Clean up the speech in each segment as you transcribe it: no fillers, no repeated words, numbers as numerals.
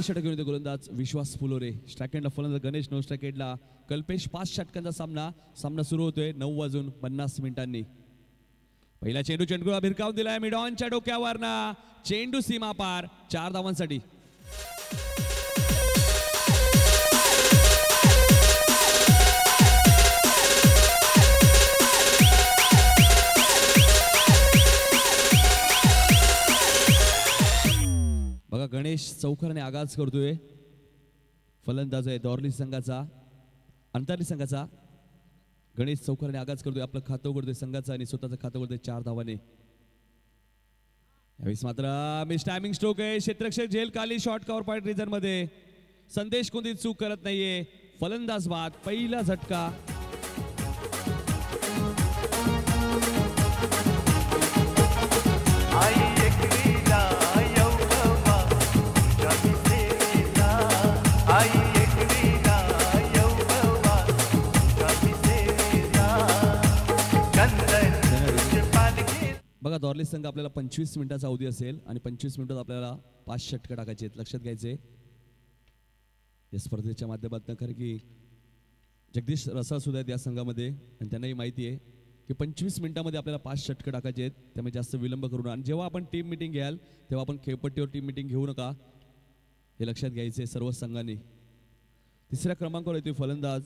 षटक घेऊन येतो गोलंदाज विश्वास फुलोरे. स्ट्राईक एंडला फलंदाज गणेश, नो स्ट्राईक एंडला कल्पेश. 5 षटकांचा सामना सुरू होतोय 9:50 पहिला चेंडू चेंडूला भिरकावून दिलाय मिडॉनच्या डोक्यावरना. चेंडू सीमा पार 4 धावांसाठी. बघा गणेश चौकाराने आगाज करतोय. फलंदाज आहे दौरली संघाचा, अंतरली संघाचा. गणेश चौकाराने आगाज करतोय, आपलं खातं उघडतोय संघाचं आणि स्वतःचं खातं उघडतोय 4 धावाने. यावेळेस मात्र मिस टायमिंग स्ट्रोक आहे. क्षेत्ररक्षक झेल खाली शॉर्ट कव्हर पॉइंट रिझन मध्ये. संदेश कोणती चूक करत नाहीये. फलंदाज बाद. पहिला झटका. बघा दौरली संघ आपल्याला 25 मिनिटाचा अवधी असेल आणि 25 मिनिटात आपल्याला 5 षटकं टाकायचे आहेत. लक्षात घ्यायचे या स्पर्धेच्या माध्यमातून. कारण की जगदीश रसाळ सुद्धा आहेत या संघामध्ये आणि त्यांनाही माहिती आहे की 25 मिनिटांमध्ये आपल्याला 5 षटकं टाकायचे आहेत. त्यामुळे जास्त विलंब करू नका. आणि जेव्हा आपण टीम मीटिंग घ्याल तेव्हा आपण खेळपट्टीवर टीम मीटिंग घेऊ नका, हे लक्षात घ्यायचे सर्व संघांनी. तिसऱ्या क्रमांकावर येतोय फलंदाज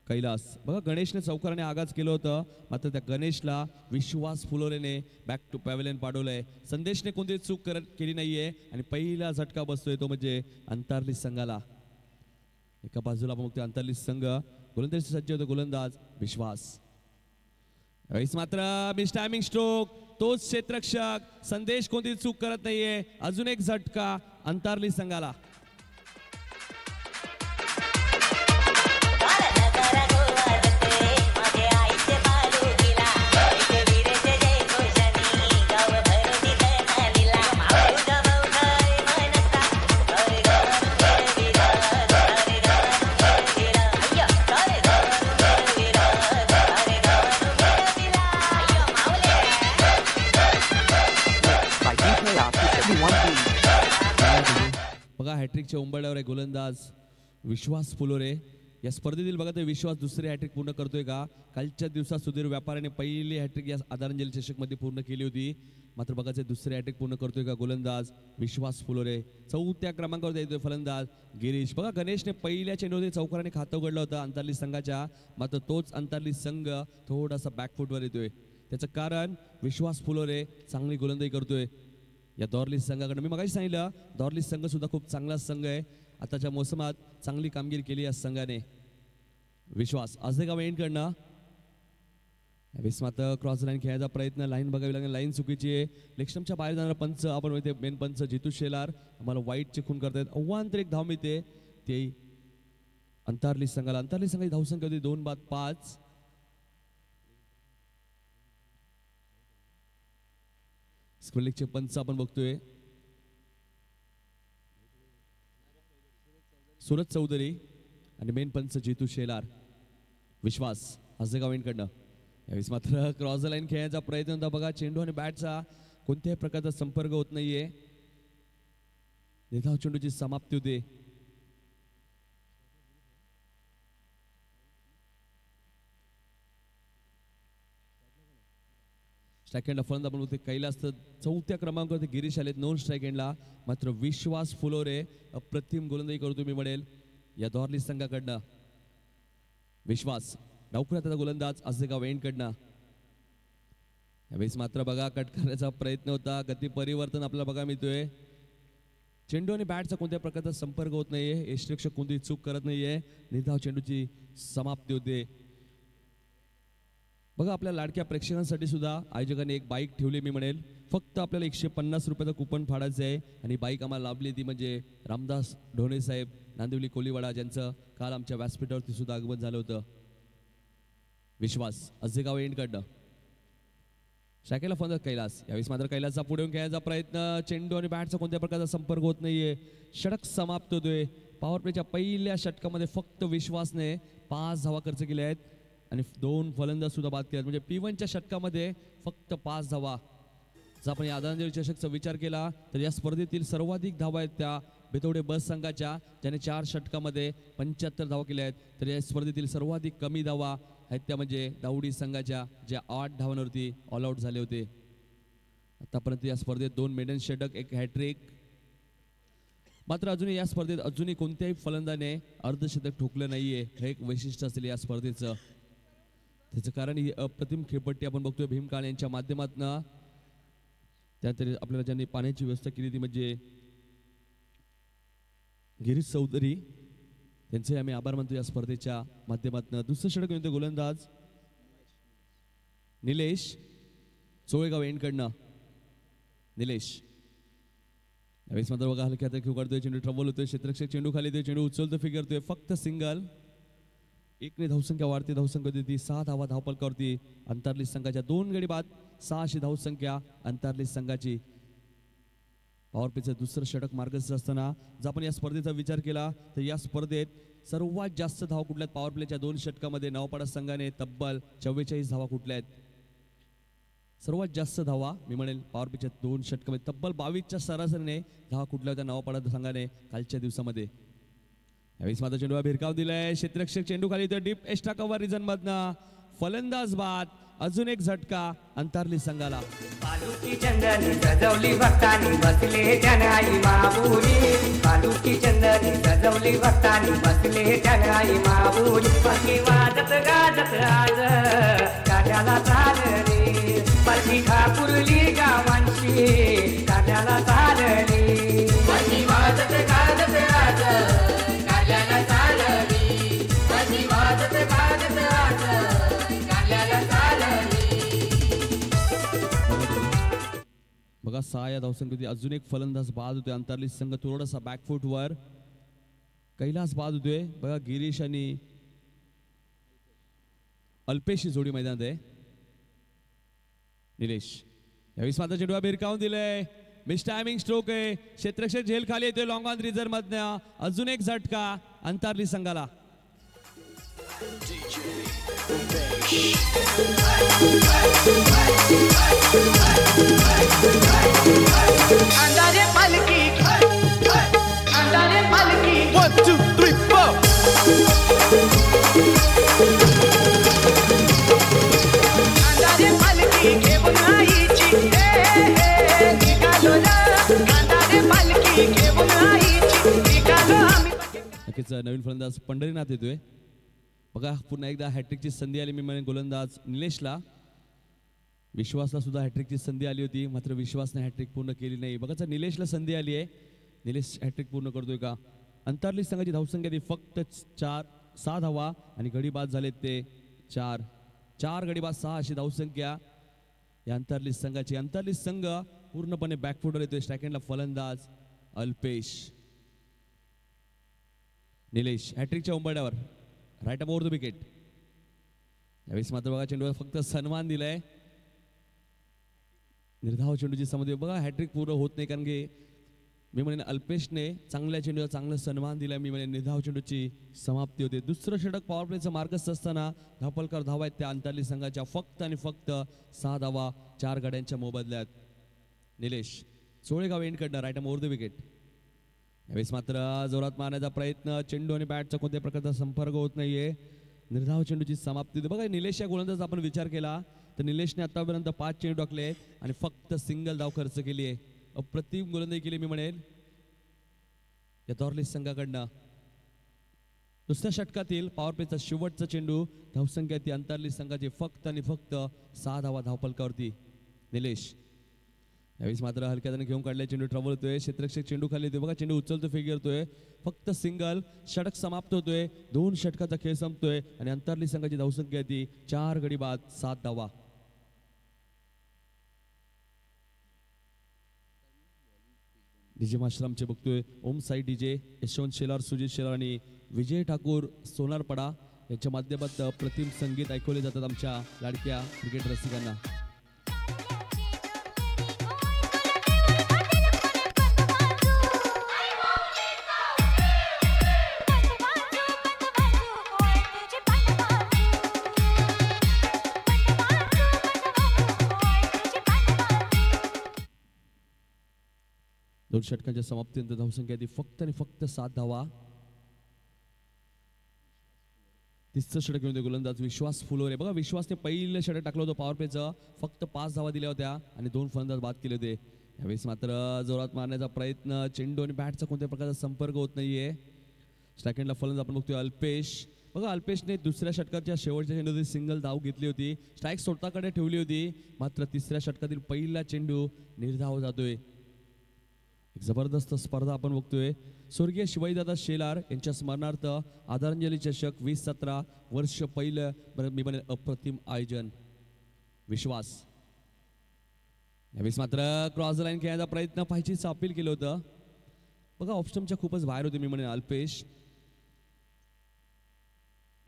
कैलास. बघा गणेशने चौकाराने आगाज केलं होतं, मात्र त्या गणेशला विश्वास फुलोरेने बॅक टू पॅव्हलियन पाठवलंय. संदेशने कोणती चूक केली नाहीये आणि पहिला झटका बसतोय तो म्हणजे अंतरली संघाला. एका बाजूला मग ते अंतरली संघ गोलंदाजी सज्ज होतो गोलंदाज विश्वास. यावेळेस मात्र मिस टायमिंग स्ट्रोक. तोच क्षेत्ररक्षक संदेश कोणती चूक करत नाहीये. अजून एक झटका अंतरली संघाला. बघा हॅट्रिकच्या उंबरड्यावर आहे गोलंदाज विश्वास फुलोरे. या स्पर्धेतील बघा ते विश्वास दुसरी हॅट्रिक पूर्ण करतोय का. कालच्या दिवसात सुधीर व्यापाऱ्याने पहिली हॅट्रिक या आदरांजली चषक मध्ये पूर्ण केली होती, मात्र बघा ते दुसरी हॅट्रिक पूर्ण करतोय का गोलंदाज विश्वास फुलोरे. 4थ्या क्रमांकावर येतोय फलंदाज गिरीश. बघा गणेशने पहिल्या चेंडूमध्ये चौकाराने खातं उघडलं होतं अंतरली संघाच्या, मात्र तोच अंतरली संघ थोडासा बॅकफुटवर येतोय. त्याचं कारण विश्वास फुलोरे चांगली गोलंदाजी करतोय या दौरली संघाकडनं. मी मगाशी सांगितलं दौरली संघ सुद्धा खूप चांगला संघ आहे. आताच्या मोसमात चांगली कामगिरी केली या संघाने. विश्वास आजगाव एंडकडनं यावेळेस मात्र क्रॉस लाईन खेळायचा प्रयत्न. लाईन बघावी लागेल, लाईन चुकीची आहे. लेक्स्टमच्या बाहेर जाणारा पंच आपण माहिती मेन पंच जितू शेलार आम्हाला वाईट चिकून करतायत. अव्वांतर एक धाव मिळते ते अंतरली संघाला. अंतरली संघाची धावसंख्या होती 2-5. स्क्वेलिकचे पंच आपण बघतोय सुरज चौधरी आणि मेन पंच जितू शेलार. विश्वास आजगाव एंडकडनं यावेळेस मात्र क्रॉस लाईन खेळायचा प्रयत्न होता. बघा चेंडू आणि बॅटचा कोणत्याही प्रकारचा संपर्क होत नाहीये. निर्धाव चेंडूची समाप्ती होते. स्ट्राईक एंडला फलंदाज आपण बघतोय कैलास. 4थ्या क्रमांकावरती गिरीश आलेत 9 स्ट्राईक एंडला. मात्र विश्वास फुलोरे अप्रतिम गोलंदाजी करतो मी म्हणेल या दौरली संघाकडनं. विश्वास डावखुऱ्यात गोलंदाज आजगाव एंडकडनं. यावेळेस मात्र बघा कट करण्याचा प्रयत्न होता. गती परिवर्तन आपल्याला बघा मिळतोय. चेंडू आणि बॅटचा कोणत्या प्रकारचा संपर्क होत नाहीये. यष्टिरक्षक कोणती चूक करत नाहीये. निर्धाव चेंडूची समाप्ती होते. बघा आपल्या लाडक्या प्रेक्षकांसाठी सुद्धा आयोजकांनी एक बाईक ठेवली मी म्हणेल. फक्त आपल्याला 150 रुपयाचं कुपन फाडायचं आहे आणि बाईक आम्हाला लाभली ती म्हणजे रामदास ढोणे साहेब नांदिवली कोलीवाडा, ज्यांचं काल आमच्या व्यासपीठावरती सुद्धा आगमन झालं होतं. विश्वास आजगाव एंडकडनं शाखेला फलंदाज कैलास. यावेळेस मात्र कैलासचा पुढे येऊन खेळायचा प्रयत्न. चेंडू आणि बॅटचा कोणत्या प्रकारचा संपर्क होत नाहीये. षटक समाप्त होतोय. पॉवर प्लेच्या पहिल्या षटकामध्ये फक्त विश्वासने 5 धावा खर्च केल्या आहेत आणि 2 फलंदाज सुद्धा बाद केले. म्हणजे P1च्या षटकामध्ये फक्त 5 धावा. जर आपण या आदरांजली चषकचा विचार केला तर या स्पर्धेतील सर्वाधिक धावा आहेत त्या बेतवडे बस संघाच्या, ज्याने 4 षटकामध्ये 75 धावा केल्या आहेत. तर या स्पर्धेतील सर्वाधिक कमी धावा आहेत त्या म्हणजे दावडी संघाच्या, ज्या 8 धावांवरती ऑल आउट झाले होते. आतापर्यंत या स्पर्धेत 2 मेडन षटक, 1 हॅट्रिक. मात्र अजूनही या स्पर्धेत अजूनही कोणत्याही फलंदाने अर्धशतक ठोकलं नाहीये. हे एक वैशिष्ट्य असेल या स्पर्धेचं. त्याचं कारण ही अप्रतिम खेळपट्टी आपण बघतोय भीम काळे यांच्या माध्यमातून. त्यानंतर आपल्याला ज्यांनी पाण्याची व्यवस्था केली ती म्हणजे गिरीश चौधरी, त्यांचे आम्ही आभार मानतो या स्पर्धेच्या माध्यमातून. दुसरं षटक घेऊन गोलंदाज निलेश चोळेगाव एंडकडनं. निलेश यावेळेस मात्र बघा हलक्या हातात खेळ काढतोय, चेंडू ट्रबल होतोय, क्षेत्ररक्षक चेंडू खाली येतोय, चेंडू उचलतो, फिगरतोय, फक्त सिंगल. 1ने धावसंख्या वाढते, धावसंख्या देते 6 धावा धावपलकावरती अंतर्लित संघाच्या. 2 गडी बाद 6 अशी धावसंख्या अंतर्लित संघाची. पॉवर प्लेचं दुसरं षटक मार्गस्थ असताना जर आपण या स्पर्धेचा विचार केला तर या स्पर्धेत सर्वात जास्त धावा कुठल्या आहेत? पॉवर प्लेच्या 2 षटकामध्ये नवापाडा संघाने तब्बल 44 धावा कुठल्या आहेत? सर्वात जास्त धावा मी म्हणेल पॉवर प्लेच्या 2 षटकामध्ये तब्बल 22च्या सरासरीने धावा कुठल्या होत्या नवापाडा संघाने कालच्या दिवसामध्ये. यावेळेस माझा चेंडू भिरकाव दिलाय, क्षेत्ररक्षक चेंडू खाली येतोय, डीप एक्स्ट्रा कव्हर रिजन मधनं फलंदाज बाद. अजून एक झटका अंतर्लित संघाला. बालूची चंदनी सजवली भक्तानी बसले आई माऊली. बालूची चंदनी सजवली भक्तानी बसले आई माऊली. पलकी वाजत गाजत आज काट्याला चालली, पलकी ठाकुरली गावांची काट्याला चालली. पलकी वाजत गाजत आज काट्याला चालली, पलकी वाजत गाजत आज काट्याला चालली. बघा 6 या धावसंख्येत अजून एक फलंदाज बाद होतोय अंतर्लित संघ थोडासा बॅकफूट वर. कैलास बाद होतोय. बघा गिरीश आणि अल्पेश जोडी मैदानात आहे. निलेश यावेळेस मात्र चेंडू भिरकावून दिलंय, मिस टायमिंग स्ट्रोक आहे, क्षेत्ररक्षक झेल खाली येतोय लॉंग ऑन रिझर्व मधनं. अजून एक झटका अंतर्लित संघाला. अंधारे पालकी, अंधारे पालकी, 1 2 3 4. अंधारे पालकी घेऊन आईची निघालो ना. अंधारे पालकी घेऊन आईची निघालो आम्ही. नक्कीच नवीन फलंदाज पंढरीनाथ येतोय. बघा पुन्हा एकदा हॅट्रिकची संधी आली. मी म्हणेन गोलंदाज निलेशला. विश्वासला सुद्धा हॅट्रिकची संधी आली होती, मात्र विश्वासने हॅट्रिक पूर्ण केली नाही. बघा निलेशला संधी आली आहे, निलेश हॅट्रिक पूर्ण करतोय का? अंतर्लित संघाची धावसंख्या ती फक्त 6 धावा आणि गडी बाद झालेत ते 4 गडी बाद 6 अशी धावसंख्या या अंतर्लित संघाची. अंतर्लित संघ पूर्णपणे बॅकफुटवर येतोय. सेकंडला फलंदाज अल्पेश. निलेश हॅट्रिकच्या उंबरड्यावर, right up over the wicket. यावेळेस मात्र बघा चेंडूवर फक्त सन्मान दिलाय. निर्धाव चेंडूची समज बघा हॅट्रिक पूर्ण होत नाही, कारण की मी म्हणेन अल्पेशने चांगल्या चेंडूला चांगला सन्मान दिला. मी म्हणेन निर्धाव चेंडूची समाप्ती होते. दुसरं षटक पॉवर प्लेचं मार्गस्थ असताना धावपलकर धावा आहेत त्या अंतर्लित संघाच्या फक्त आणि फक्त 6 धावा 4 गड्यांच्या मोबदल्यात. निलेश चोळेगाव एंडकडनं right up over the wicket. यावेळेस मात्र जोरात मारण्याचा प्रयत्न, चेंडू आणि बॅटचा कोणत्या प्रकारचा संपर्क होत नाहीये. निर्धाव चेंडूची समाप्ती. बघा निलेश या गोलंदाज आपण विचार केला तर निलेशने आतापर्यंत 5 चेंडू टाकले आणि फक्त सिंगल धाव खर्च केली आहे. अप्रतिम गोलंदाजी केली मी म्हणेल या तोरली संघाकडनं. दुसऱ्या षटकातील पॉवर प्लेचा शेवटचा चेंडू, धावसंख्या ती अंतर्लित संघाची फक्त आणि फक्त 6 धावा धावपलकावरती. निलेश यावेळेस मात्र हलक्याने घेऊन काढले, चेंडू ट्रबल होतोय, क्षेत्ररक्षक चेंडू खाली येतोय. बघा चेंडू उचलतो, फिरतोय, फक्त सिंगल. षटक समाप्त होतोय, 2 षटकाचा खेळ संपतोय आणि अंतर्लित संघाची धावसंख्या ती 4 गडी बाद 7 धावा. डीजे माश्रामचे बघतोय ओम साई डीजे, यशवंत शेलार, सुजित शेलार आणि विजय ठाकूर सोनारपडा यांच्या माध्यमात प्रतिम संगीत ऐकवले जातात आमच्या लाडक्या क्रिकेट रसिकांना. 2 षटकांच्या समाप्तीनंतर धावसंख्या ती फक्त आणि फक्त 7 धावा. तिसरं षटक घेऊन गोलंदाज विश्वास फुलोरे. बघा विश्वासने पहिलं षटक टाकलं होतं पॉवर प्लेचं, फक्त 5 धावा दिल्या होत्या आणि 2 फलंदाज बाद केले होते. यावेळेस मात्र जोरात मारण्याचा प्रयत्न, चेंडू आणि बॅटचा कोणत्या प्रकारचा संपर्क होत नाहीये. सेकंडला फलंदाज आपण बघतोय अल्पेश. बघा अल्पेशने दुसऱ्या षटकाच्या शेवटच्या चेंडूतील सिंगल धाव घेतली होती, स्ट्राईक स्वतःकडे ठेवली होती. मात्र तिसऱ्या षटकातील पहिला चेंडू निर्धाव जातोय. एक जबरदस्त स्पर्धा आपण बघतोय. स्वर्गीय शिवाजीदादा शेलार यांच्या स्मरणार्थ आदरांजली चषक 2017 वर्ष पहिलं मी म्हणेल अप्रतिम आयोजन. विश्वास यावेळेस मात्र क्रॉस लाईन खेळण्याचा प्रयत्न पाहिजेच अपील केलं होतं. बघा ऑप्शनच्या खूपच बाहेर होते मी म्हणेन अल्पेश.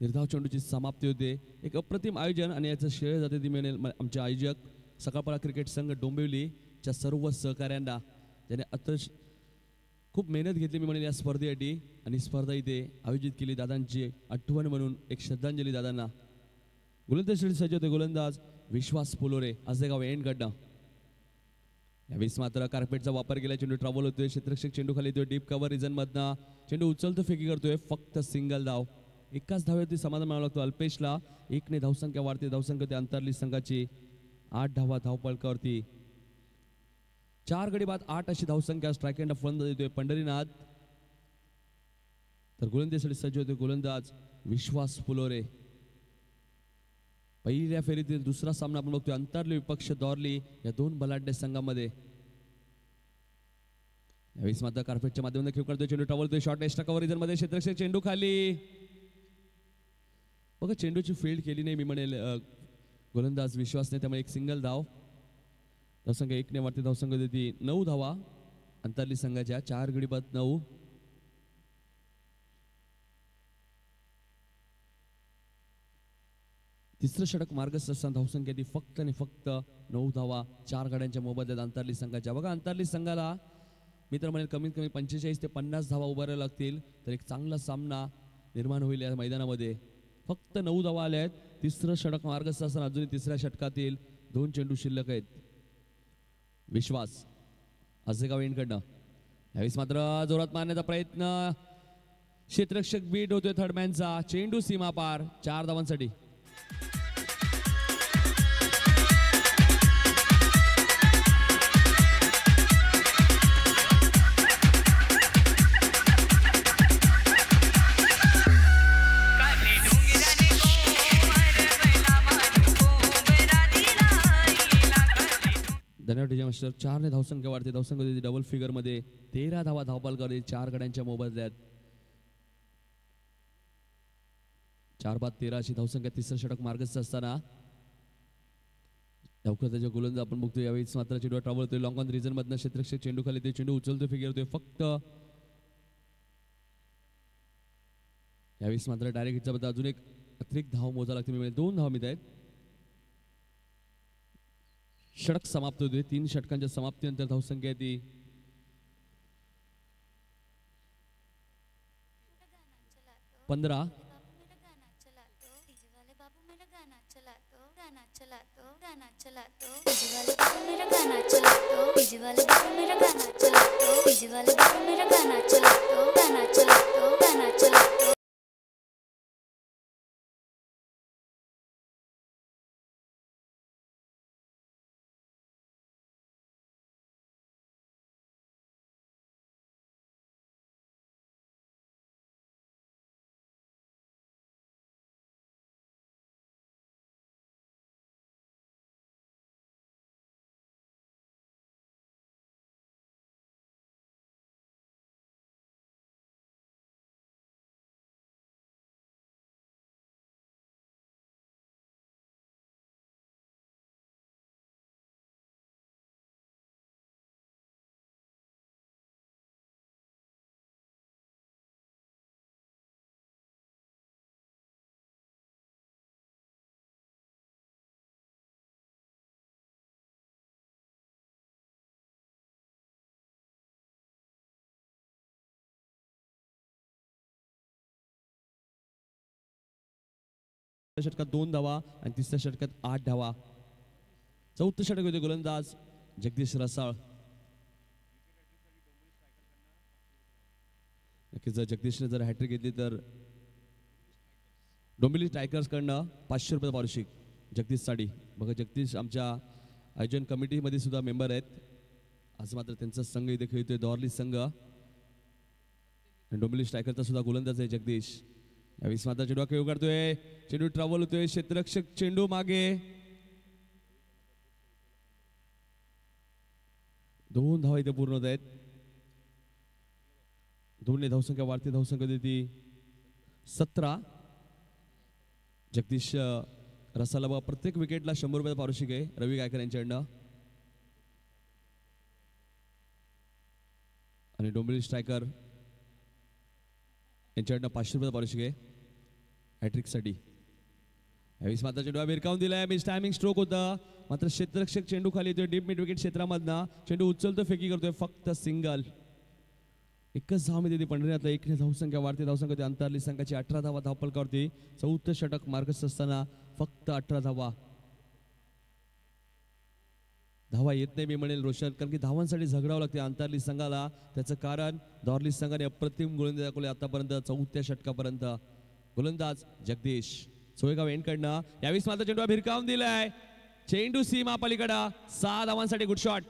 निर्धाव चेंडूची समाप्ती होते. एक अप्रतिम आयोजन आणि याचं श्रेय जाते ती म्हणेल आमचे आयोजक सकाळपाळा क्रिकेट संघ डोंबिवलीच्या सर्व सहकाऱ्यांना, ज्याने खूप मेहनत घेतली मी म्हणेन या स्पर्धेसाठी. आणि स्पर्धा इथे आयोजित केली दादांची आठवण म्हणून एक श्रद्धांजली दादांना. गोलंदाज सज्ज होते गोलंदाज विश्वास फुलोरे आजेगाव एंडकडनं. यावेळेस मात्र कार्पेटचा वापर केला, चेंडू ट्रॅव्हल होतोय, क्षेत्ररक्षक चेंडू खाली येतोय, डीप कव्हर रिझन मधनं चेंडू उचलतो, फेकी करतोय, फक्त सिंगल धाव. एकाच धावेवरती समाधान मिळावं लागतो अल्पेशला. 1ने धावसंख्या वाढते. धावसंख्या ते अंतरली संघाची 8 धावा धावपळकावरती. 4 गडी बाद 8 अशी धावसंख्या. स्ट्राईक एंड फलंदाज देतोय पंढरीनाथ. तर गोलंदाजीसाठी सज्ज होते गोलंदाज विश्वास फुलोरे. पहिल्या फेरीतील दुसरा सामना आपण बघतोय अंतरली विपक्ष दौरली या 2 बलाढ्य संघामध्ये. यावेळेस मात्र कार्पेटच्या माध्यमातून खेळ करतोय, चेंडू travel short extra cover reason मध्ये, क्षेत्ररक्षक चेंडू खाली. बघा चेंडूची फील्ड केली नाही मी म्हणेल गोलंदाज विश्वासने, त्यामुळे एक सिंगल धाव. धावसंख्या 1ने वाढते. धावसंख्या देते 9 धावा अंतरली संघाच्या. 4 गडी बाद 9. तिसरं षटक मार्गस्थ असताना धावसंख्या ती फक्त आणि फक्त 9 धावा 4 गाड्यांच्या मोबदल्यात अंतरली संघाच्या. बघा अंतरली संघाला मी तर म्हणेल कमीत कमी 45 ते 50 धावा उभारायला लागतील तर एक चांगला सामना निर्माण होईल या मैदानामध्ये. फक्त 9 धावा आल्या आहेत. तिसरं षटक मार्गस्थ असताना अजूनही तिसऱ्या षटकातील 2 चेंडू शिल्लक आहेत. विश्वास आजेगाव एंडकडनं. यावेळेस मात्र जोरात मारण्याचा प्रयत्न, क्षेत्ररक्षक बीट होतोय थर्डमॅनचा, चेंडू सीमा पार 4 धावांसाठी. धन्यवाद डीजे मास्टर. 4ने धावसंख्या वाढते. धावसंख्या डबल फिगर मध्ये 13 धावा धावपाल करते 4 गड्यांच्या मोबदल्यात. 4 बाद 13 अशी धावसंख्या. तिसरं षटक मार्गस्थ असताना धावकर्त्याच्या गोलंदाज आपण बघतोय. यावेळेस मात्र चेंडू ट्रॅव्हल होतोय लॉंग ऑन रिझन मधनं, क्षेत्ररक्षक चेंडू खाली ते चेंडू उचलतो, फिगर होतोय. फक्त यावेळेस मात्र डायरेक्ट हिटच्या बद्दल अजून एक अतिरिक्त धाव मोजा लागते मी 2 धावा मिळत आहेत. षटक समाप्त होते. 3 षटकांच्या समाप्तीनंतर धावसंख्या ती 15. षटकात 2 धावा आणि तिसऱ्या षटकात 8 धावा. 4थं षटक होते गोलंदाज जगदीश रसाळ. नक्कीच जर जगदीशने जर हॅट्रिक घेतली तर डोंबिवली टायगर्सकडनं 500 रुपये पारितोषिक जगदीश साडी. बघा जगदीश आमच्या आयोजन कमिटीमध्ये सुद्धा मेंबर आहेत. आज मात्र त्यांचा संघ इथे खेळतोय दॉर्ली संघ आणि डोंबिवली टायगर्सचा सुद्धा गोलंदाज आहे जगदीश. यावेळेस मात्र चेंडू खेळ काढतोय, चेंडू ट्रॅव्हल होतोय, क्षेत्ररक्षक चेंडू मागे. 2 धावा इथे पूर्ण होत आहेत. 2 धावसंख्या वाढती, धावसंख्या देती 17. जगदीश रसाला बघा प्रत्येक विकेटला 100 रुपये पारितोषिक आहे रवी गायकर यांच्याकडनं. आणि डोंबिवली स्ट्रायकर यांच्याकडनं 500 रुपये पारितोषिक आहे हॅट्रिकसाठी. यावेळेस मात्र चेंडू भिरकावून दिलाय, मिस टायमिंग स्ट्रोक होता. मात्र क्षेत्ररक्षक चेंडू खाली येतोय डीप मिड विकेट क्षेत्रामधनं. चेंडू उचलतो, फेकी करतोय, फक्त सिंगल. एकच धावामध्ये ती पंढरीनाथला 1 धावसंख्या वाढते, धावसंख्या अंतरली संघाची 18 धावा धावफलकावरती. 4थं षटक मार्गस्थ असताना फक्त 18 धावा. धावा येत नाही मी म्हणेल रोशन, कारण की धावांसाठी झगडावं लागते अंतरली संघाला. त्याचं कारण दॉर्ली संघाने अप्रतिम गोलंदाजी दाखवले आतापर्यंत 4थ्या षटकापर्यंत. गोलंदाज जगदीश सोयगाव एंडकडनं. यावेळेस मात्र चेंडू भिरकावून दिलाय, चेंडू सीमा पलीकडं. 6 धावांसाठी गुड शॉट.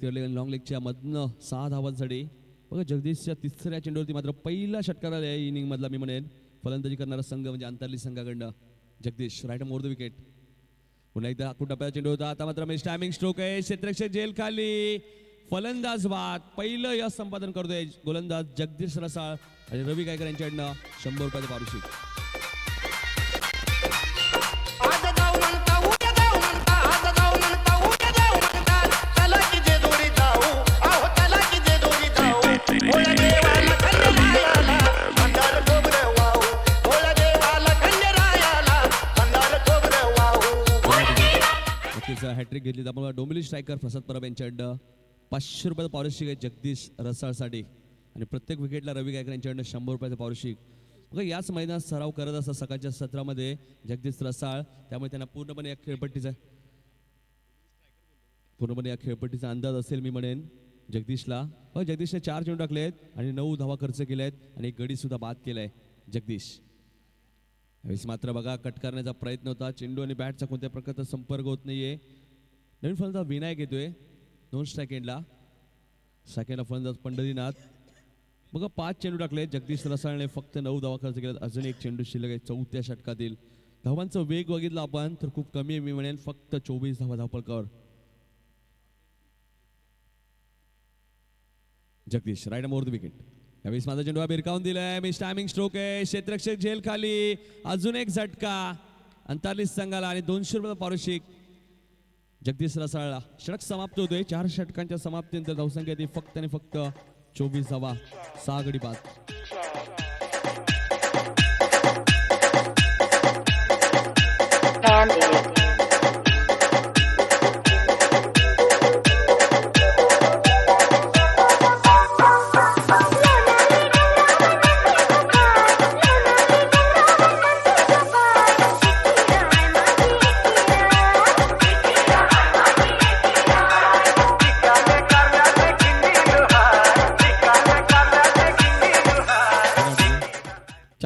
लॉंग लेगच्या मधनं 6 धावांसाठी. बघा जगदीशच्या 3ऱ्या चेंडूवरती मात्र पहिला षटकार आला इनिंग मधला मी म्हणेन फलंदाजी करणारा संघ म्हणजे अंतरली संघाकडनं Jagdish. Right more the wicket. पुन्हा एकदा टप्प्याचा चेंडू होता, आता मात्र मिस टायमिंग स्ट्रोक आहे. क्षेत्ररक्षक जेल खाली, फलंदाज बाद. पहिलं यश संपादन करतोय गोलंदाज जगदीश रसाळ आणि रवी गायकर यांच्याकडनं 100 रुपयाचं पारितोषिक. हॅट्रिक घेतली आपण डोंबिवली स्ट्रायकर प्रसाद परब यांच्याकडनं 500 रुपयाचं पारितोषिक आहे जगदीश रसाळसाठी. आणि प्रत्येक विकेटला रवी गायकर यांच्याकडनं 100 रुपयाचं पारितोषिक. बघा याच मैदानात सराव करत असतात सकाळच्या सत्रामध्ये जगदीश रसाळ, त्यामुळे त्यांना पूर्णपणे या खेळपट्टीचा अंदाज असेल मी म्हणेन जगदीशला. जगदीशने 4 चेंडू टाकले आहेत आणि 9 धावा खर्च केल्या आहेत आणि 1 गडी सुद्धा बाद केलाय जगदीश. यावेळेस मात्र बघा कट करण्याचा प्रयत्न होता, चेंडू आणि बॅटचा कोणत्या प्रकारचा संपर्क होत नाहीये. नवीन फलंदाज विनायक येतोय 2 सेकंडला फलंदाज पंढरीनाथ. बघा 5 चेंडू टाकले जगदीश रसाळने, फक्त 9 धावा खर्च केल्यात. अजून 1 चेंडू शिल्लक आहे 4थ्या षटकातील. धावांचा वेग बघितला आपण तर खूप कमी आहे मी म्हणेन, फक्त 24 धावा धावफलकावर. Jagdish right more the wicket. यावेळेस माझा चेंडू भिरकावून दिलाय, मिस टायमिंग स्ट्रोक आहे. क्षेत्ररक्षक झेल खाली, अजून 1 झटका अंतरली संघाला आणि 200 रुपये पारितोषिक जगदीश रसाळला. षटक समाप्त होतोय. 4 षटकांच्या समाप्तीनंतर धावसंख्या ती फक्त आणि फक्त 24 धावा, 6 गडी बाद.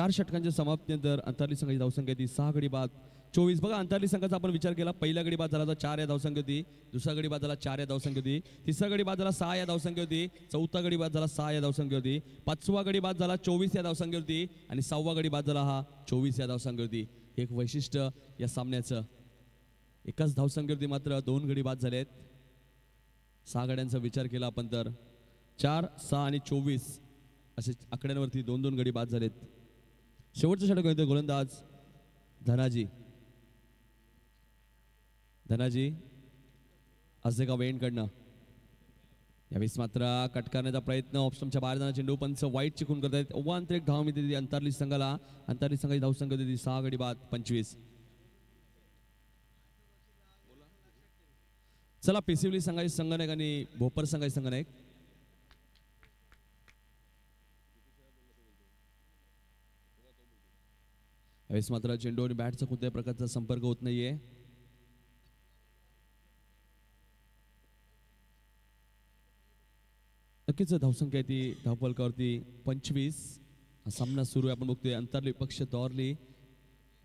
षटकांच्या समाप्तीनंतर अंतरली संघाची धावसंख्या ती 6 गडी बाद 24. बघा अंतरली संघाचा आपण विचार केला, पहिला गडी बाद झाला तर 4 या धावसंख्या होती, दुसरा गडी बाद झाला 4 या धावसंख्या होती, तिसरा गडी बाद झाला 6 या धावसंख्या होती, चौथा गडी बाद झाला 6 या धावसंख्या होती, 5वा गडी बाद झाला 24 या धावसंख्या होती आणि 6वा गडी बाद झाला हा 24 या धावसंख्या होती. एक वैशिष्ट्य या सामन्याचं, एकाच धावसंख्येवरती मात्र 2 गडी बाद झालेत. 6 गड्यांचा विचार केला आपण तर 4, 6 आणि 24 असे आकड्यांवरती 2-2 गडी बाद झालेत. शेवटचं षटक होतं गोलंदाज धनाजी आजेगाव एंडकडनं. यावेळेस मात्र कट करण्याचा प्रयत्न, ऑप्शनच्या बाहेर जाणार चेंडू, पंच वाईट चिकून करत आहेत. अवांतरिक धाव मिळते अंतरली संघाला. अंतरली संघाची धावसंख्या होती 6 गडी बाद 25. चला पिसिवली संघाचे संघनायक आणि भोपर संघाचे संघनायक यावेळेस मात्र चेंडू आणि बॅटचा कोणत्याही प्रकारचा संपर्क होत नाहीये. नक्कीच धावसंख्या ती धावफलकावरती 25. हा सामना सुरू आहे. आपण बघतोय अंतरली पक्ष दौरली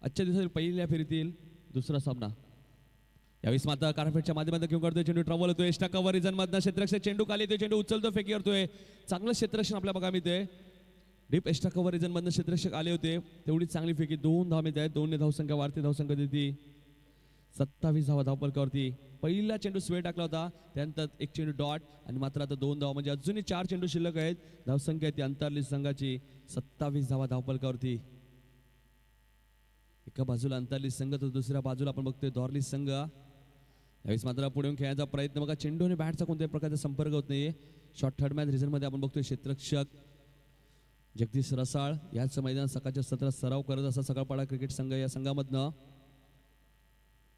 आजच्या दिवसातील पहिल्या फेरीतील दुसरा सामना. यावेळेस मात्र कारपेटच्या माध्यमातून घेऊन करतोय चेंडू ट्रॅव्हल होतोय एस्टा कव्हर रिजन मधनं क्षेत्ररक्षक चेंडू खाली येतोय चेंडू उचलतो फेकी करतोय चांगलं क्षेत्ररक्षण आपल्या बघा मिळतंय. डीप एस्टा कव्हर रिजन मधनं क्षेत्ररक्षक आले होते तेवढी चांगली फेकी 2 धाव मिळत आहेत. 2 धावसंख्या वाढते धावसंख्या देते 27 धावा धावफलकावरती. पहिला चेंडू स्वे टाकला होता त्यानंतर एक चेंडू डॉट आणि मात्र आता 2 धावा म्हणजे अजूनही 4 चेंडू शिल्लक आहेत. धावसंख्या ती अंतरली संघाची 27 धावा धावफलकावरती. एका बाजूला अंतरली संघ तर दुसऱ्या बाजूला आपण बघतोय दौरली संघ. यावेळेस मात्र पुढे येऊन खेळण्याचा प्रयत्न बघा चेंडू आणि बॅटचा कोणत्याही प्रकारचा संपर्क होत नाहीये. शॉर्ट थर्ड मॅच रिझन मध्ये आपण बघतोय क्षेत्ररक्षक जगदीश रसाळ याच मैदानात सकाळच्या सत्रात सराव करत असा सकाळपाडा क्रिकेट संघ या संघामधनं.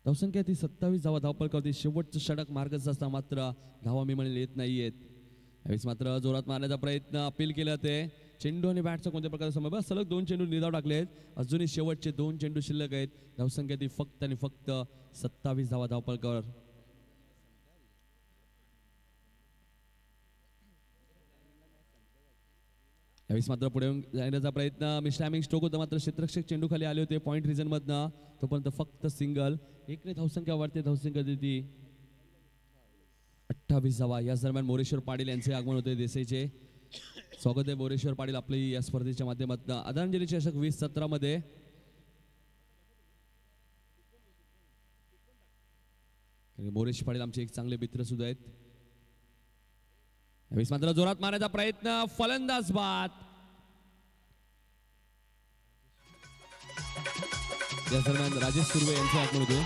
धावसंख्या ती 27 धावा धावफलकावरती. शेवटचं षटक मार्गच असता मात्र धावा मिळून येत नाहीयेत. यावेळेस मात्र जोरात मारण्याचा प्रयत्न अपील केला ते चेंडू आणि बॅटचा कोणत्या प्रकारचा संबंध सलग 2 चेंडू निर्धाव टाकले आहेत. अजूनही शेवटचे 2 चेंडू शिल्लक आहेत. धावसंख्या ती फक्त आणि फक्त 27 धावा धावफलकावर. यावेळेस मात्र पुढे जाण्याचा प्रयत्न मिस्टॅमिंग स्ट्रोक होता मात्र क्षेत्ररक्षक चेंडू खाली आले होते पॉईंट रिजन मधनं तोपर्यंत फक्त सिंगल. एकने धावसंख्या वाढते धावसंख्या देते 28 धावा. याच दरम्यान मोरेश्वर पाटील यांचे आगमन होते देसाईचे. स्वागत आहे मोरेश्वर पाटील आपली या स्पर्धेच्या माध्यमातून. आदरांजली चषक 2017 मध्ये मोरेश पाटील आमचे एक चांगले मित्र सुद्धा आहेत. यावेळेस मात्र जोरात मारण्याचा प्रयत्न फलंदाज बाद. या दरम्यान राजेश सुर्वे यांचे आगमन होते.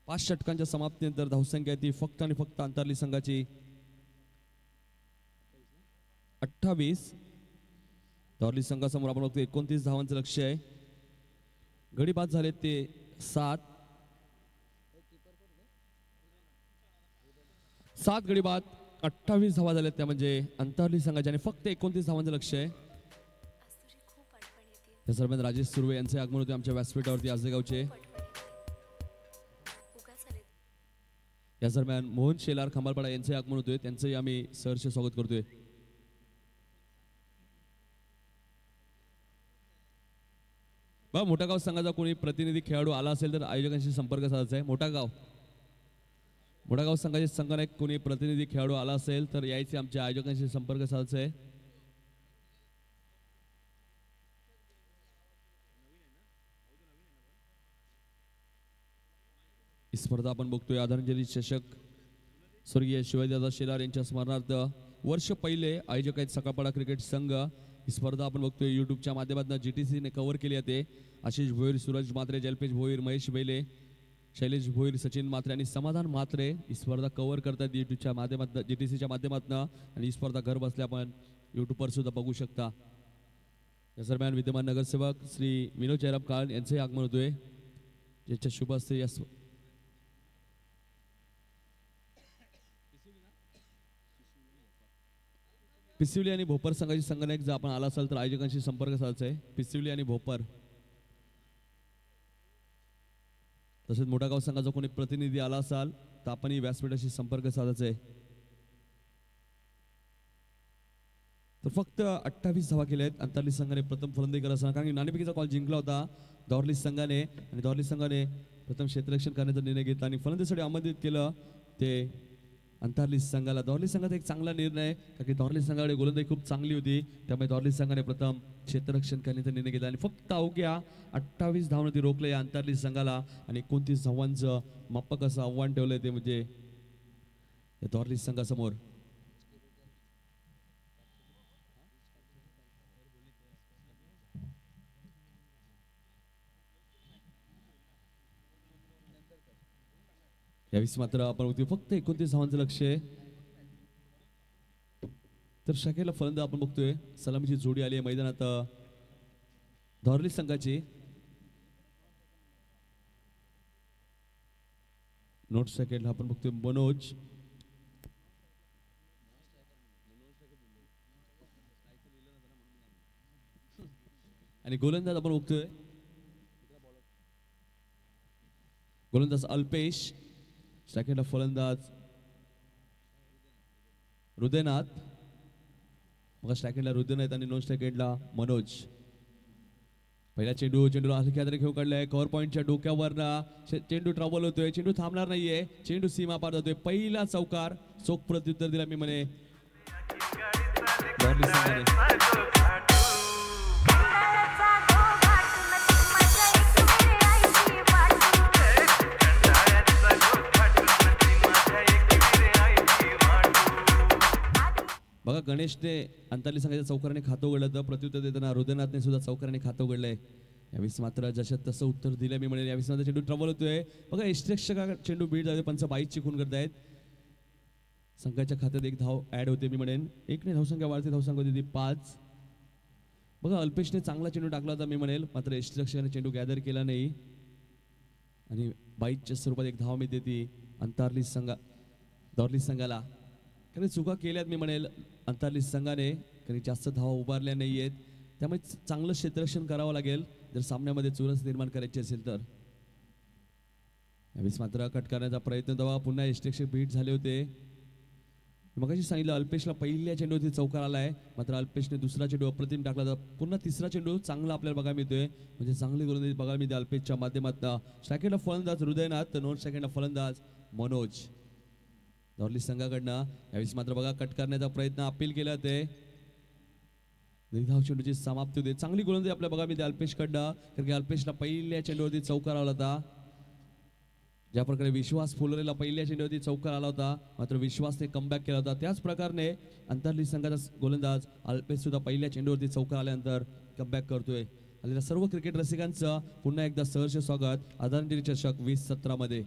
5 षटकांच्या समाप्तीनंतर धावसंख्या ती फक्त आणि फक्त अंतरली संघाची 28. दौरली संघासमोर आपण बघतो 29 धावांचं लक्ष्य आहे. गडी बाद झाले ते 7 गडी बाद 28 धावा झाल्यात त्या म्हणजे अंतरली संघाच्या आणि फक्त 29 धावांचं लक्ष आहे. त्या दरम्यान राजेश सुर्वे यांचे आगमन होते आमच्या व्यासपीठावरती आजगावचे. या दरम्यान मोहन शेलार खंबाळपाडा यांचे आगमन होते त्यांचंही आम्ही सहर्ष स्वागत करतोय. बघा मोठागाव संघाचा कोणी प्रतिनिधी खेळाडू आला असेल तर आयोजकांशी संपर्क साधायचा आहे. मोठागाव संघाचे संघनायक कोणी प्रतिनिधी खेळाडू आला असेल तर यायचे आमच्या आयोजकांशी संपर्क साधायचा आहे. ही स्पर्धा आपण बघतोय आदरांजली चषक स्वर्गीय शिवाजीदादा शेलार यांच्या स्मरणार्थ वर्ष पहिले आयोजक आहेत सकाळपाडा क्रिकेट संघ. ही स्पर्धा आपण बघतोय युट्यूबच्या माध्यमातून GTC ने कव्हर केली आहे. आशिष भोईर, सूरज म्हात्रे, जलपेश भोईर, महेश बैले, शैलेश भोईर, सचिन म्हात्रे आणि समाधान म्हात्रे ही स्पर्धा कव्हर करतात युट्यूबच्या माध्यमातून GTCच्या माध्यमातून. आणि ही स्पर्धा घर बसल्या आपण युट्यूबवर सुद्धा बघू शकता. या दरम्यान विद्यमान नगरसेवक श्री विनोद जयराम काळ यांचे आगमन होतोय ज्याच्या शुभ हस्ते या पिसिवली आणि भोपर संघाची संघनायक जर आपण आला असाल तर आयोजकांशी संपर्क साधायचा आहे. पिसिवली आणि भोपर तसेच मोठागाव संघाचा कोणी प्रतिनिधी आला असाल तर आपण व्यासपीठाशी संपर्क साधायचा आहे. तर फक्त 28 धावा केल्या आहेत. अंतरली संघाने प्रथम फलंदाजी करत असताना कारण की नाणेफेकीचा कॉल जिंकला होता दौरली संघाने आणि दौरली संघाने प्रथम क्षेत्ररक्षण करण्याचा निर्णय घेतला आणि फलंदाजीसाठी आमंत्रित केलं ते अंतरली संघाला. दौरली संघाचा एक चांगला निर्णय कारण की दौरली संघाकडे गोलंदाजी खूप चांगली होती त्यामुळे दौरली संघाने प्रथम क्षेत्ररक्षण करण्याचा निर्णय घेतला आणि फक्त अवघ्या 28 धावांनी रोखलं या अंतरली संघाला आणि 29 धावांचं मापक असं आव्हान ठेवलंय ते म्हणजे या दौरली संघासमोर. यावेळी मात्र आपण फक्त 29 धावांचं लक्ष आहे. तर शकेला फलंदाज आपण बघतोय सलामीची जोडी आली आहे मैदानात दौरली संघाची. नोट सेकंड आपण बघतोय मनोज आणि गोलंदाज आपण बघतोय गोलंदाज अल्पेश, सेकंडला फलंदाज हृदयनाथ, मग सेकंडला हृदयनाथ आणि नॉन सेकंडला मनोज. पहिला चेंडूला हलक्या हाताने खेळून काढलाय. कव्हर पॉईंटच्या डोक्यावरना चेंडू ट्रॅव्हल होतोय. चेंडू थांबणार नाहीये. चेंडू सीमा पार जातोय. पहिला चौकार. चोख प्रत्युत्तर दिला मी म्हणे. बघा गणेशने अंतरली संघाच्या चौकाराने खातं उघडलं तर प्रत्युत्तर देताना हृदयनाथने सुद्धा चौकाराने खातं उघडलंय. यावेळेस मात्र जशा तसं उत्तर दिलं मी म्हणेल. यावेळेस मात्र चेंडू ट्रबल होतोय. बघा यष्टिरक्षक चेंडू बीट जाते. पंच 22 खून करतायत. संघाच्या खात्यात एक धाव ऍड होते मी म्हणेन. एक ने धावसंख्या वाढते. धावसंख्या होती ती 5. बघा अल्पेशने चांगला चेंडू टाकला होता मी म्हणेल. मात्र यष्टिरक्षकाने चेंडू गॅदर केला नाही आणि 22च्या स्वरूपात एक धाव मिळते ती दौर्ली संघाला. कारण चुका केल्यात मी म्हणेल अंतरली संघाने. कारण जास्त धावा उभारल्या नाही आहेत. त्यामुळे चांगलं क्षेत्ररक्षण करावं लागेल जर सामन्यामध्ये चुरस निर्माण करायची असेल तर. यावेळेस मात्र कट करण्याचा प्रयत्न तेव्हा पुन्हा यष्टिरक्षक बीट झाले होते. मगाशी सांगितलं अल्पेशला पहिल्या चेंडूवरती चौकार आलाय. मात्र अल्पेशने दुसरा चेंडू अप्रतिम टाकला तर पुन्हा तिसरा चेंडू चांगला आपल्याला बघायला मिळतोय. म्हणजे चांगली गोलंदाजी बघायला मिळते अल्पेशच्या माध्यमातून. सेकंडला फलंदाज हृदयनाथ तर नॉन सेकंडला फलंदाज मनोज दौर्ली संघाकडनं. यावेळेस मात्र बघा कट करण्याचा प्रयत्न अपील केला ते निर्धाव चेंडूची समाप्ती होते. चांगली गोलंदाजी आपल्याला बघा मिळते अल्पेशकडनं. कारण की अल्पेशला पहिल्या चेंडूवरती चौकार आला होता. ज्या प्रकारे विश्वास फुलरेला पहिल्या चेंडूवरती चौकार आला होता मात्र विश्वासने कमबॅक केला होता. त्याच प्रकारे अंतरली संघाचा गोलंदाज अल्पेश सुद्धा पहिल्या चेंडूवरती चौकार आल्यानंतर कमबॅक करतोय. आलेल्या सर्व क्रिकेट रसिकांचं पुन्हा एकदा सहर्ष स्वागत आदरांजली चषक 2017 मध्ये.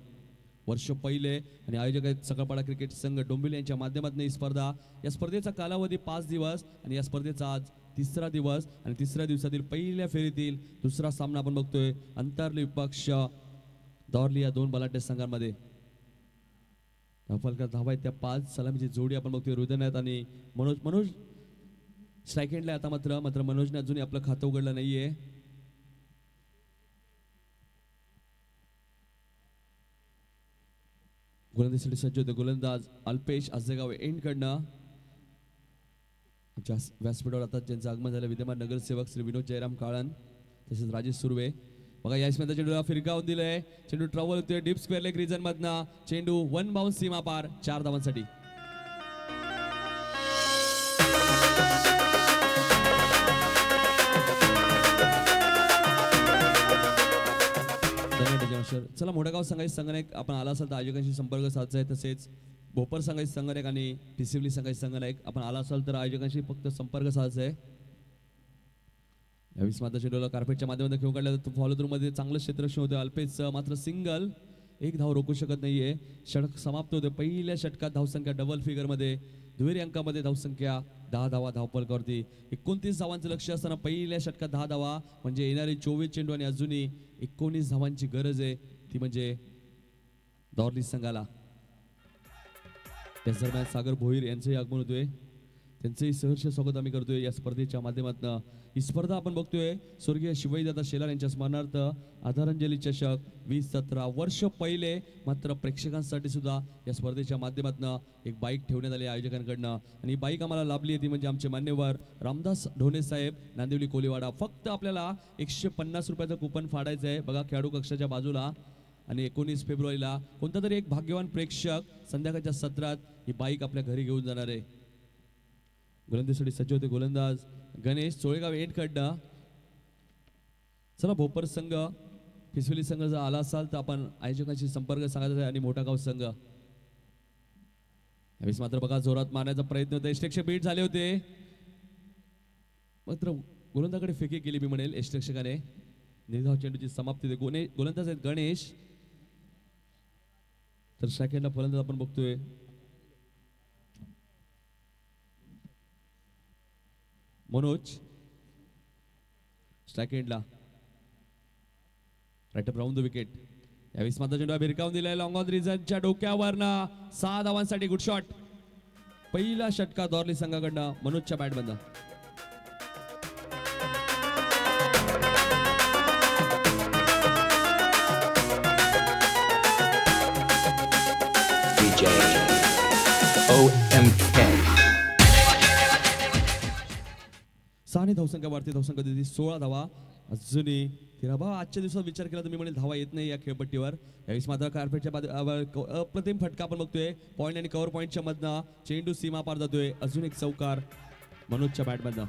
वर्ष पहिले आणि आयोजक आहेत सकळपाडा क्रिकेट संघ डोंबिवली यांच्या माध्यमातून ही स्पर्धा. या स्पर्धेचा कालावधी 5 दिवस आणि या स्पर्धेचा आज 3रा दिवस आणि 3ऱ्या दिवसातील पहिल्या फेरीतील दुसरा सामना आपण बघतोय अंतरली विपक्ष दौर्ली या दोन बलाढ्य संघांमध्ये. धावफलकात धावा आहेत त्या 5. सलामीची जोडी आपण बघतोय हृदयनाथ आणि मनोज स्ट्राईक एंडला आता मात्र मनोजने अजूनही आपलं खातं उघडलं नाहीये. गोलंदाजीसाठी सज्ज होते गोलंदाज अल्पेश आजेगाव एंड कडनं. व्यासपीठावर आता ज्यांचं आगमन झालं विद्यमान नगरसेवक श्री विनोद जयराम काळन तसेच राजेश सुर्वे. बघा याच मध्ये चेंडूला फिरकावून दिलंय. चेंडू ट्रॅव्हल होतोय डीप स्क्वेअर लेग रिजन मधनं. चेंडू 1 बाउन्स सीमा पार 4 धावांसाठी. चला मोठगाव संघाची संघनायक आपण आला असाल तर आयोजकांशी संपर्क साधायचा आहे. तसेच भोपर संघाची संघनायक आणि पिसिवली संघाची संघनायक आपण आला असाल तर आयोजकांशी फक्त संपर्क साधायचा आहे. यावेळेस मात्र चेंडूला कार्पेटच्या माध्यमातून खेळून काढला तर फॉलो थ्रू मध्ये चांगलं क्षेत्ररक्षण होतं अल्पेश. मात्र सिंगल एक धाव रोखू शकत नाहीये. षटक समाप्त होते. पहिल्या षटकात धावसंख्या डबल फिगर मध्ये दुहेरी अंकामध्ये धावसंख्या 10 धावा धावफलकावरती. 29 धावांचं लक्ष असताना पहिल्या षटकात 10 धावा म्हणजे येणारे 24 चेंडू आणि अजूनही 19 धावांची गरज आहे ती म्हणजे दौर्ली संघाला. त्याच दरम्यान सागर भोईर यांचंही आगमन होतोय. त्यांचंही सहर्ष स्वागत आम्ही करतोय या स्पर्धेच्या माध्यमातून. ही स्पर्धा आपण बघतोय स्वर्गीय शिवाजीदादा शेलार यांच्या स्मरणार्थ आदरांजली चषक 2017. वर्ष पहिले मात्र प्रेक्षकांसाठी सुद्धा या स्पर्धेच्या माध्यमातून एक बाईक ठेवण्यात आली आयोजकांकडनं आणि ही बाईक आम्हाला लाभली ती म्हणजे आमचे मान्यवर रामदास ढोणे साहेब नांदिवली कोलीवाडा. फक्त आपल्याला 150 रुपयाचं कुपन फाडायचं आहे बघा खेळाडू कक्षाच्या बाजूला. आणि 19 फेब्रुवारीला कोणता तरी एक भाग्यवान प्रेक्षक संध्याकाळच्या सत्रात ही बाईक आपल्या घरी घेऊन जाणार आहे. गोलंदाजीसाठी सज्ज होते गोलंदाज गणेश चोळेगाव एंड कडनं. चला भोपर संघ पिसवली संघ जर आला असाल तर आपण आयोजकांशी संपर्क सांगायचा आहे आणि मोठा गाव संघ. यावेळेस मात्र बघा जोरात मारण्याचा प्रयत्न होता. यष्टिरक्षक बीट झाले होते मात्र गोलंदाजाकडे फेकी केली मी म्हणेल यष्टिरक्षकाने. निर्धाव चेंडूची समाप्ती होते. गोलंदाज आहेत गणेश तर सेकंडला फलंदाज आपण बघतोय मनोज. स्ट्राईक एंडला right up round the wicket. यावेळेस मात्र चेंडू भिरकावून दिलाय लॉंग ऑन रिझनच्या डोक्यावरनं 6 धावांसाठी गुड शॉट. पहिला षटका दौर्ली संघाकडनं मनोजच्या बॅट बंद. MK. 6 धावसंख्यावरती धावसंख्या दिली 16 धावा अजूनही 13 बा आजच्या दिवसात विचार केला तर मी म्हणेल धावा येत नाही या खेळपट्टीवर यावेळेस मात्र कार्पेटच्या अप्रतिम फटका आपण बघतोय पॉईंट आणि कव्हर पॉईंटच्या मधनं चेंडू सीमा पार जातोय अजून एक चौकार मनोजच्या बॅटमधनं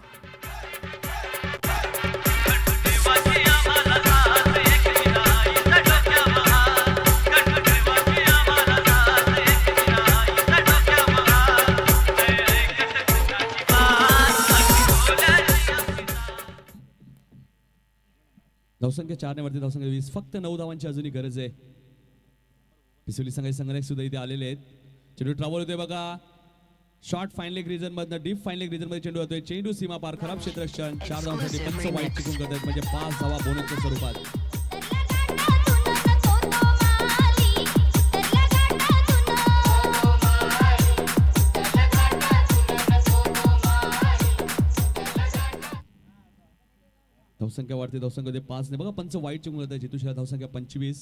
धावसंख्या 4 ने वरती धावसंख्या 20 फक्त 9 धावांची अजूनही गरज आहे पिसोली संघाचे संघनायक सुद्धा इथे आलेले आहेत चेंडू ट्रॅव्हल होतोय बघा शॉर्ट फाईन लेग रिजन मधनं डीप फाईन लेग रिजन मध्ये चेंडू होतोय चेंडू सीमा पार खराब क्षेत्ररक्षण 4 धावांसाठी पंच वाईट चिकून करतात म्हणजे 5 धावा बोनसच्या स्वरूपात धावसंख्या वाढते धावसंख्या 5 ने बघा पंच वाईट चिकून करतात जितूशा धावसंख्या 25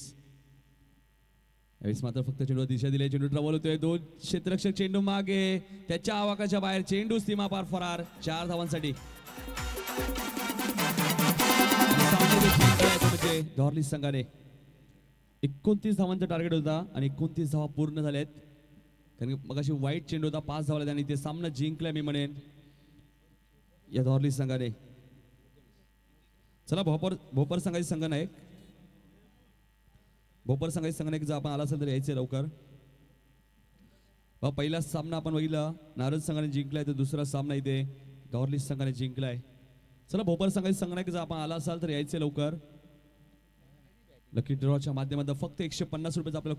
यावेळेस मात्र फक्त चेंडूला दिशा दिली चेंडू ट्रॅव्हल होतोय 2 क्षेत्ररक्षक चेंडू मागे त्याच्या आवाकाच्या बाहेर चेंडू सीमा पार फरार 4 धावांसाठी म्हणजे डॉर्ली संघाने 29 धावांचा टार्गेट होता आणि 29 धावा पूर्ण झाल्यात कारण मगाशी वाईट चेंडू होता 5 धावा आणि ते सामना जिंकलाय मी म्हणेन या डॉर्ली संघाने चला भोपर संघाचे संघनायक भोपर संघाचे संघनायक जर आपण आला असेल तर यायचे लवकर पहिला सामना आपण बघितला नारद संघाने जिंकलाय तर दुसरा सामना इथे गौरली संघाने जिंकलाय चला भोपर संघाचे संघनायक जर आपण आला असाल तर यायचे लवकर लकी ड्रॉच्या माध्यमातून फक्त 150 रुपयाचा आपल्याला